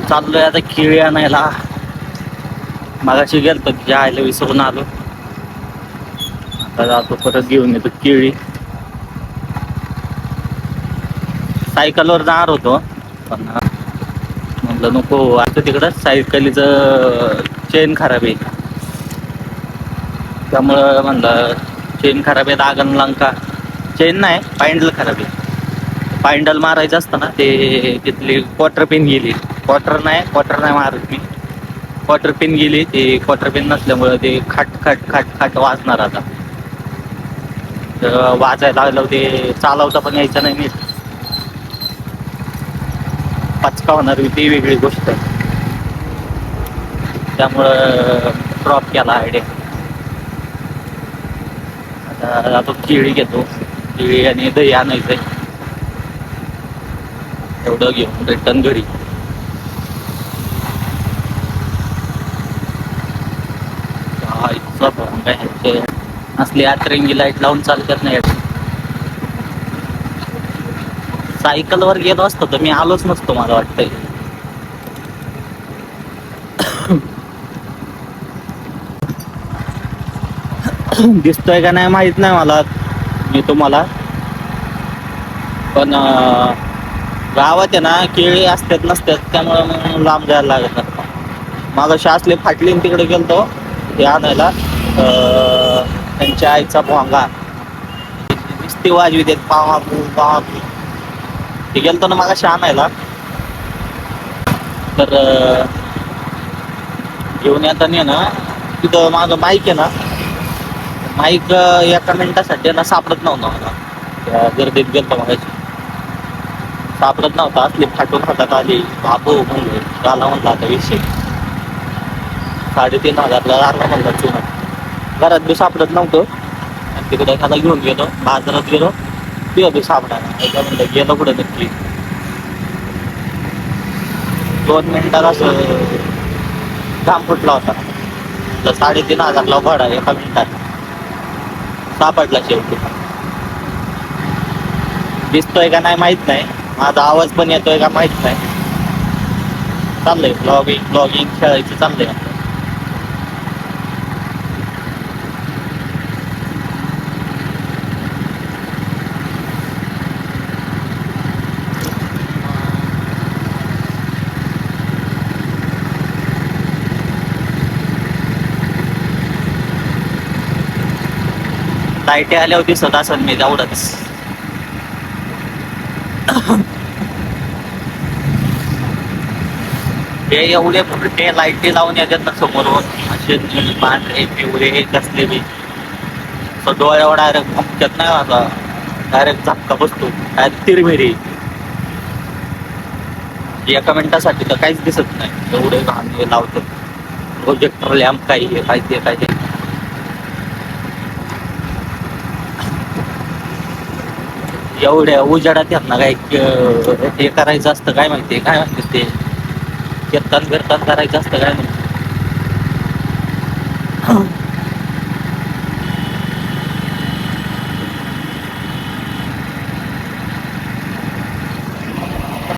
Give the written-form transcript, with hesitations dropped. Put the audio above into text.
चाललोय आता केळी आणायला. मगाशी गेलतो तिच्या आईला विसरून आलो. आता जातो परत घेऊन येतो केळी. सायकल वर जाणार होतो पण म्हटलं नको आता तिकडं सायकलीच चेन खराब आहे. त्यामुळं म्हणलं चेन खराब आहे लागण लंका चेन नाही पॅन्डल खराब आहे. पॅन्डल मारायचं असतं ना ते तिथली क्वार्टर पिन गेली. क्वार्टर नाही मारत मी. क्वार्टर पिन गेली ती क्वार्टर पिन नसल्यामुळे ते खाट खाट खाट खाट वाजणार आता. वाजायला लागलं ते चालवता पण यायचं नाही नीट. पचका होणार ती वेगळी गोष्ट. त्यामुळं ड्रॉप केला आयडिया. आता केळी घेतो केळी आणि दही आणायचंय. एवढं घेऊन रिटर्न घरी. असली अतरंगी लाईट लावून चालतात नाही. सायकल वर गेलो असतो तर मी आलोच नसतो मला वाटतंय. दिसतोय का नाही माहित नाही मला मी तुम्हाला पण गावात आहे ना केळी असतात नसतात त्यामुळे मग लांब जायला लागत नाही. मगाशी असले फाटलीन तिकडे गेलतो हे आणायला त्यांच्या आईचा भोंगा नुसती वाजवीतेत ते गेलतो ना मगाशी आणायला तर घेऊन येताना ना तिथं माझं बाईक आहे ना माईक एका मिनिटासाठी ना सापडत नव्हतं मला त्या गर्दीत गेलतो मगाशी सापडत नव्हता असली फाटून हातात आली बाबू म्हणलं झाला म्हणला आता विषय 3,500ला लागला म्हणला चुना घरात बी सापडत नव्हतं आणि तिकडे एखादा घेऊन गेलो बाजारात गेलो ते बी सापडायला म्हणलं गेलो कुठं नक्की 2 मिनिटात असं घाम फुटला होता 3,500ला घोडा एका मिनिटात सापडला शेवटी दिसतोय का नाही माहित नाही माझा आवाज पण येतोय का माहित नाही चाललंय ब्लॉगिंग खेळायचं चाललंय लाईटी आल्या होती दिसत असेल मी तेवढंच ते एवढे मोठे लाईटी लावून येतात ना समोरून असे पांढरे पिवळे कसले बी डोळ्यावर डायरेक्ट फुंकत नाही आता डायरेक्ट झपका बसतो डायरेक्ट तिरमिरी एका मिनिटासाठी तर काहीच दिसत नाही एवढे घाण लावतात प्रोजेक्टर लॅम्प काही पाहिजे एवढ्या उजाडात यांना काय हे करायचं असतं काय माहितीये काय म्हणते ते कीर्तन करायचं असतं काय माहिती